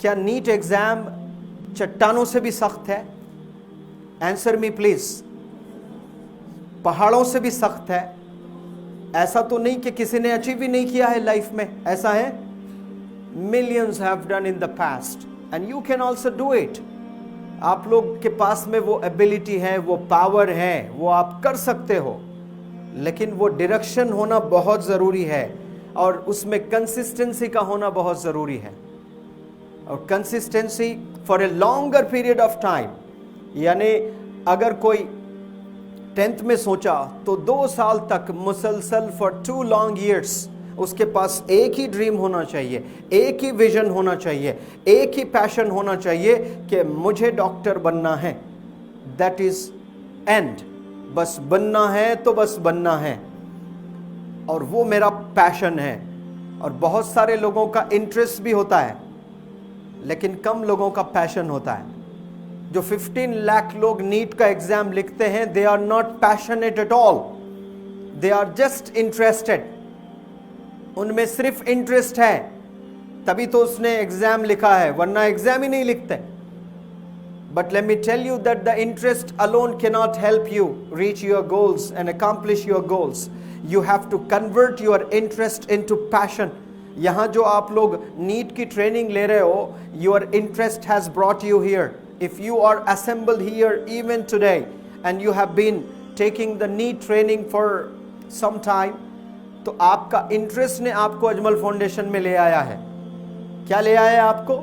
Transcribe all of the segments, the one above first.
क्या NEET exam चट्टानों से भी सख्त है? Answer me please. पहाड़ों से भी सख्त है? ऐसा तो नहीं कि किसी ने अचीव ही नहीं किया है लाइफ में, ऐसा है? Millions have done in the past and you can also do it. आप लोग के पास में वो एबिलिटी है, वो पावर है, वो आप कर सकते हो, लेकिन वो डायरेक्शन होना बहुत जरूरी है और उसमें कंसिस्टेंसी का होना बहुत जरूरी है। और consistency for a longer period of time, यानी अगर कोई 10th में सोचा तो 2 साल तक मुसलसल फॉर 2 लॉन्ग ईयर्स उसके पास एक ही ड्रीम होना चाहिए, एक ही विजन होना चाहिए, एक ही पैशन होना चाहिए कि मुझे डॉक्टर बनना है। That is and. बस बनना है तो बस बनना है, और वो मेरा पैशन है। और बहुत सारे लोगों का इंटरेस्ट भी होता है, लेकिन कम लोगों का पैशन होता है। जो 15 लाख लोग नीट का एग्जाम लिखते हैं, they are not passionate at all, they are just interested. उनमें सिर्फ इंटरेस्ट है, तभी तो उसने एग्जाम लिखा है, वरना एग्जाम ही नहीं लिखते। But let me tell you that the interest alone cannot help you reach your goals and accomplish your goals. You have to convert your interest into passion. यहाँ जो आप लोग नीट की ट्रेनिंग ले रहे हो, your interest has brought you here. If you are assembled here even today and you have been taking the NEET training for some time, तो आपका इंटरेस्ट ने आपको अजमल फाउंडेशन में ले आया है। क्या ले आया है आपको?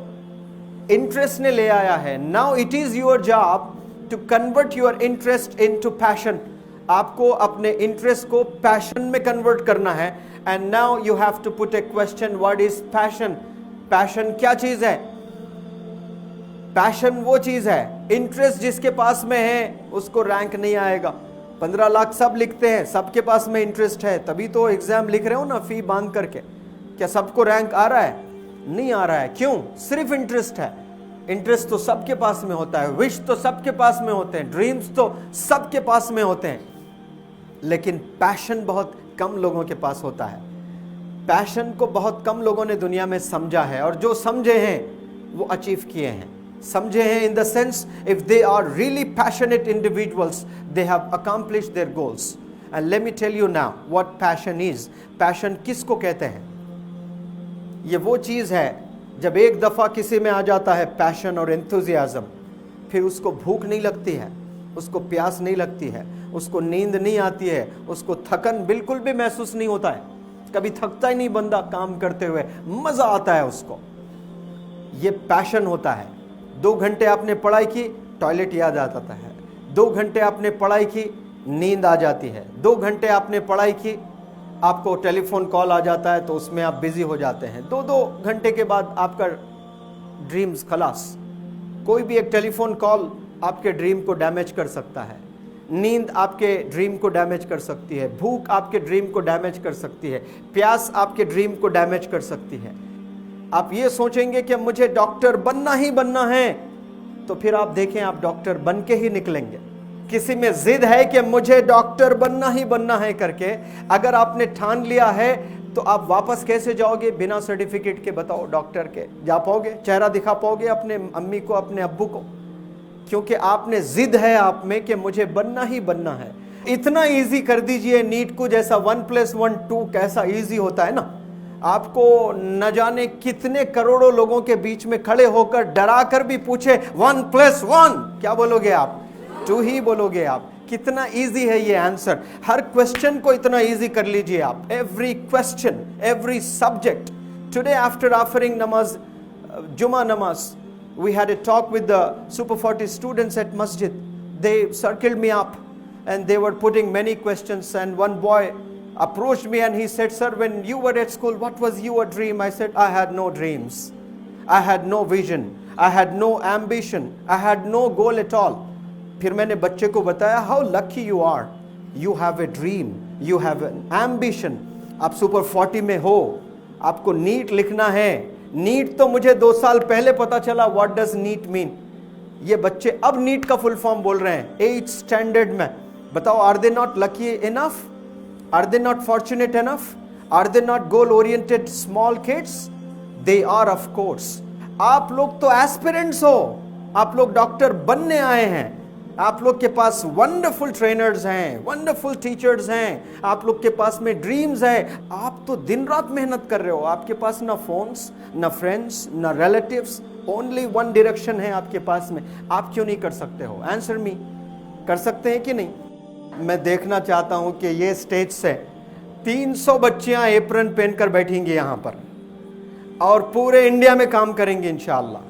इंटरेस्ट ने ले आया है। Now it is your job to convert your interest into passion. आपको अपने इंटरेस्ट को पैशन में कन्वर्ट करना है। And now you have to put a question, what is passion? Passion क्या चीज है? पैशन वो चीज है, इंटरेस्ट जिसके पास में है उसको रैंक नहीं आएगा। 15 लाख सब लिखते हैं, सबके पास में इंटरेस्ट है, तभी तो एग्जाम लिख रहे हो ना, फी बांध करके। क्या सबको रैंक आ रहा है? नहीं आ रहा है। क्यों? सिर्फ इंटरेस्ट है। इंटरेस्ट तो सबके पास में होता है, विश तो सबके पास में होते हैं, ड्रीम्स तो सबके पास में होते हैं, लेकिन पैशन बहुत कम लोगों के पास होता है। पैशन को बहुत कम लोगों ने दुनिया में समझा है, और जो समझे हैं वो अचीव किए हैं। समझे हैं in the sense, if they are really passionate individuals, they have accomplished their goals. And let me tell you now what passion is. Passion किसको कहते हैं? ये वो चीज है जब एक दफा किसी में आ जाता है पैशन और एंथुजियाज्म, फिर उसको भूख नहीं लगती है, उसको प्यास नहीं लगती है, उसको नींद नहीं आती है, उसको थकन बिल्कुल भी महसूस नहीं होता है। कभी थकता ही नहीं बंदा काम करते हुए, मजा आता है उसको। ये पैशन होता है। 2 घंटे आपने पढ़ाई की, टॉयलेट याद आ जाता है। 2 घंटे आपने पढ़ाई की, नींद आ जाती है। 2 घंटे आपने पढ़ाई की, आपको टेलीफोन कॉल आ जाता है, तो उसमें आप बिजी हो जाते हैं। 2-2 घंटे के बाद आपका ड्रीम्स खलास। कोई भी एक टेलीफोन कॉल आपके ड्रीम को डैमेज कर सकता है। नींद आपके ड्रीम को डैमेज कर सकती है, भूख आपके ड्रीम को डैमेज कर सकती है, प्यास आपके ड्रीम को डैमेज कर सकती है। आप ये सोचेंगे कि मुझे डॉक्टर बनना ही बनना है, तो फिर आप देखें आप डॉक्टर बन के ही निकलेंगे। किसी में जिद है कि मुझे डॉक्टर बनना ही बनना है करके, अगर आपने ठान लिया है तो आप वापस कैसे जाओगे बिना सर्टिफिकेट के? बताओ, डॉक्टर के जा पाओगे? चेहरा दिखा पाओगे अपने अम्मी को, अपने अब्बू को? क्योंकि आपने जिद है आप में कि मुझे बनना ही बनना है। इतना इजी कर दीजिए नीट को, जैसा 1+1 2 कैसा इजी होता है ना। आपको न जाने कितने करोड़ों लोगों के बीच में खड़े होकर डरा कर भी पूछे 1+1 क्या बोलोगे आप? 2 ही बोलोगे आप। कितना इजी है ये आंसर। हर क्वेश्चन को इतना इजी कर लीजिए आप। Every question, every subject. Today after offering नमाज, जुमा नमाज, we had a talk with the Super 40 students at Masjid. They circled me up and they were putting many questions, and one boy approached me and he said, sir, when you were at school, what was your dream? I said, I had no dreams, I had no vision, I had no ambition, I had no goal at all. फिर मैंने बच्चे को बताया, how lucky you are, you have a dream, you have an ambition. आप Super 40 में हो, आपको NEET लिखना है। नीट तो मुझे 2 साल पहले पता चला व्हाट डज नीट मीन। ये बच्चे अब नीट का फुल फॉर्म बोल रहे हैं 8th स्टैंडर्ड में। बताओ, are they not lucky enough? Are they not fortunate enough? Are they not goal oriented small kids? They are of course. आप लोग तो एस्पिरेंट्स हो, आप लोग डॉक्टर बनने आए हैं, आप लोग के पास वंडरफुल ट्रेनर्स हैं, वंडरफुल टीचर्स हैं, आप लोग के पास में ड्रीम्स है, आप तो दिन रात मेहनत कर रहे हो, आपके पास ना फोन्स, ना फ्रेंड्स, ना रिलेटिव्स, ओनली वन डायरेक्शन है आपके पास में, आप क्यों नहीं कर सकते हो? आंसर मी, कर सकते हैं कि नहीं? मैं देखना चाहता हूं कि ये स्टेज से 300 बच्चियां एप्रन पहनकर बैठेंगी यहां पर और पूरे इंडिया में काम करेंगे इंशाअल्लाह।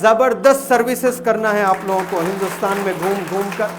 जबरदस्त सर्विसेज करना है आप लोगों को हिंदुस्तान में घूम घूम कर।